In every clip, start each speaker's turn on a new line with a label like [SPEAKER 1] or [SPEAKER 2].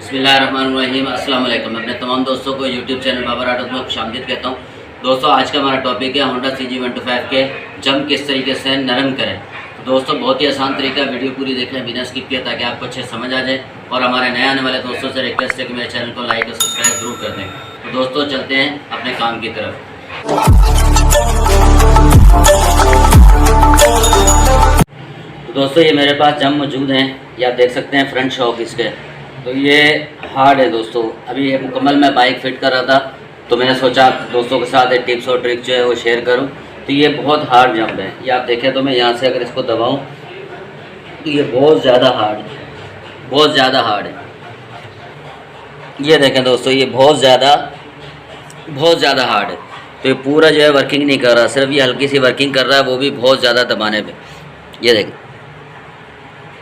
[SPEAKER 1] बिस्मिल्लाहिर्रहमानिर्रहीम। अस्सलाम वालेकुम। मैं अपने तमाम दोस्तों को यूट्यूब चैनल बाबर ऑटोज में खुशामदीद कहता हूँ। दोस्तों, आज का हमारा टॉपिक है होंडा CG125 के जम किस तरीके से नरम करें। तो दोस्तों, बहुत ही आसान तरीका, वीडियो पूरी देखें बिना स्किप किए ताकि आपको अच्छे समझ आ जाए। और हमारे नए आने वाले दोस्तों से रिक्वेस्ट है कि मेरे चैनल को लाइक और सब्सक्राइब जरूर कर दें। तो दोस्तों, चलते हैं अपने काम की तरफ। तो दोस्तों, ये मेरे पास जम मौजूद हैं, ये आप देख सकते हैं फ्रंट शॉक इसके। तो ये हार्ड है दोस्तों। अभी ये मुकम्मल मैं बाइक फिट कर रहा था तो मैंने सोचा दोस्तों के साथ एक टिप्स और ट्रिक जो है वो शेयर करूं। तो ये बहुत हार्ड जंप है, ये आप देखें तो मैं यहाँ से अगर इसको दबाऊं तो ये बहुत ज़्यादा हार्ड है, बहुत ज़्यादा हार्ड है। ये देखें दोस्तों, ये बहुत ज़्यादा हार्ड है। तो ये पूरा जो है वर्किंग नहीं कर रहा, सिर्फ ये हल्की सी वर्किंग कर रहा है, वो भी बहुत ज़्यादा दबाने पे। ये देखें,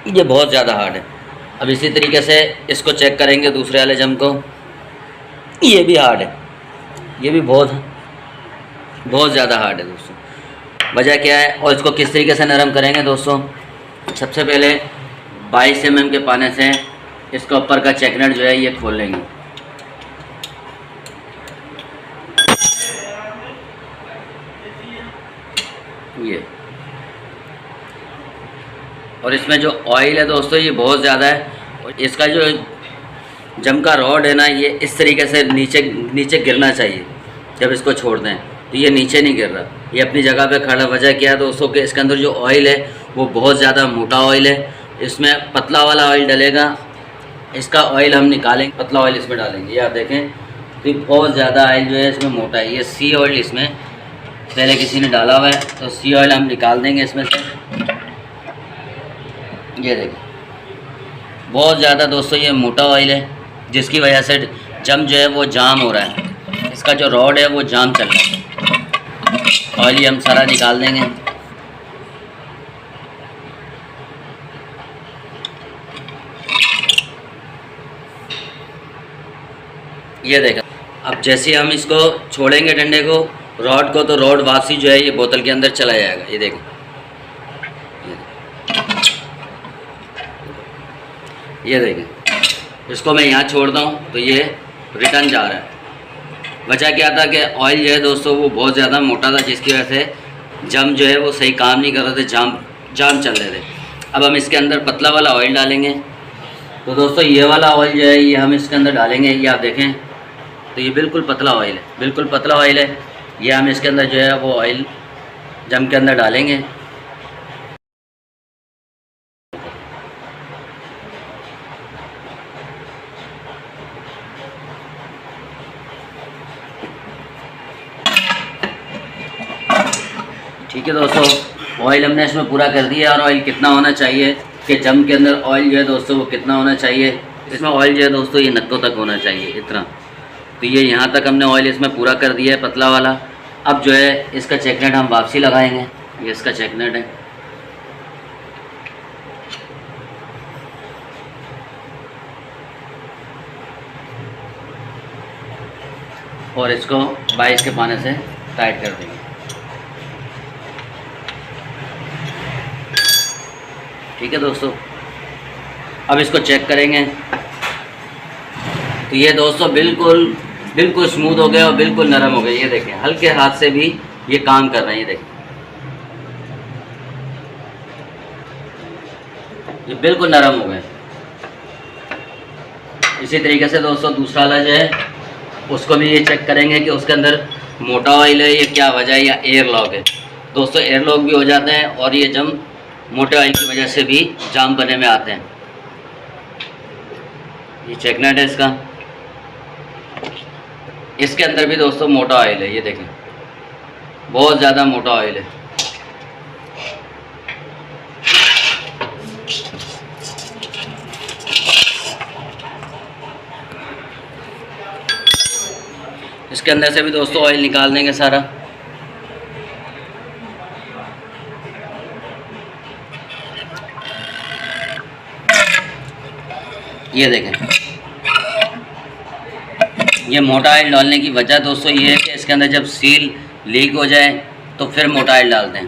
[SPEAKER 1] ये बहुत ज़्यादा हार्ड है। अब इसी तरीके से इसको चेक करेंगे दूसरे वाले जम को, ये भी हार्ड है, ये भी बहुत ज़्यादा हार्ड है दोस्तों। वजह क्या है और इसको किस तरीके से नरम करेंगे दोस्तों। सबसे पहले 22 mm के पाने से इसका ऊपर का चेक नट जो है ये खोल लेंगे। ये और इसमें जो ऑयल है दोस्तों ये बहुत ज़्यादा है। और इसका जो जम का रॉड है ना, ये इस तरीके से नीचे गिरना चाहिए। जब इसको छोड़ दें तो ये नीचे नहीं गिर रहा, ये अपनी जगह पे खड़ा। वजह क्या है दोस्तों कि इसके अंदर जो ऑयल है वो बहुत ज़्यादा मोटा ऑयल है। इसमें पतला वाला ऑयल डलेगा, इसका ऑयल हम निकालेंगे, पतला ऑयल इसमें डालेंगे। ये आप देखें तो बहुत ज़्यादा ऑयल जो है इसमें मोटा है। ये सी ऑयल इसमें पहले किसी ने डाला हुआ है, तो सी ऑयल हम निकाल देंगे इसमें से। ये देखिए, बहुत ज़्यादा दोस्तों ये मोटा ऑयल है, जिसकी वजह से जम जो है वो जाम हो रहा है। इसका जो रॉड है वो जाम चल रहा है। ऑयल ही हम सारा निकाल देंगे। ये देखा, अब जैसे हम इसको छोड़ेंगे डंडे को, रॉड को, तो रॉड वापसी जो है ये बोतल के अंदर चला जाएगा। ये देखें, ये देखें, इसको मैं यहाँ छोड़ता हूँ तो ये रिटर्न जा रहा है। वजह क्या था कि ऑयल जो है दोस्तों वो बहुत ज़्यादा मोटा था, जिसकी वजह से जम जो है वो सही काम नहीं कर रहे थे, जाम चल रहे थे। अब हम इसके अंदर पतला वाला ऑयल डालेंगे। तो दोस्तों, ये वाला ऑयल जो है ये हम इसके अंदर डालेंगे। ये आप देखें तो ये बिल्कुल पतला ऑयल है, बिल्कुल पतला ऑयल है। ये हम इसके अंदर जो है वो ऑयल जम के अंदर डालेंगे। ठीक है दोस्तों, ऑयल हमने इसमें पूरा कर दिया। और ऑयल कितना होना चाहिए कि जम के अंदर ऑयल जो है दोस्तों वो कितना होना चाहिए, इसमें ऑयल जो है दोस्तों ये नक्कों तक होना चाहिए, इतना। तो ये यहाँ तक हमने ऑयल इसमें पूरा कर दिया है, पतला वाला। अब जो है इसका चेक नट हम वापसी लगाएंगे। ये इसका चेक नट है। और इसको 22 के पाने से टाइट कर देंगे। ठीक है दोस्तों, अब इसको चेक करेंगे तो ये दोस्तों बिल्कुल स्मूथ हो गया और बिल्कुल नरम हो गया। ये देखें, हल्के हाथ से भी ये काम कर रहे हैं। ये देखें, ये बिल्कुल नरम हो गए। इसी तरीके से दोस्तों दूसरा वाला जो है उसको भी ये चेक करेंगे कि उसके अंदर मोटा ऑयल है, ये क्या वजह है, या एयर लॉक है। दोस्तों, एयर लॉक भी हो जाते हैं और ये जम मोटे ऑयल की वजह से भी जाम बनने में आते हैं। ये चेक नट है इसका, इसके अंदर भी दोस्तों मोटा ऑयल है। ये देखें, बहुत ज़्यादा मोटा ऑयल है। इसके अंदर से भी दोस्तों ऑयल निकाल देंगे सारा। ये देखें, ये मोटा ऑयल डालने की वजह दोस्तों ये है कि इसके अंदर जब सील लीक हो जाए तो फिर मोटा ऑयल डालते हैं।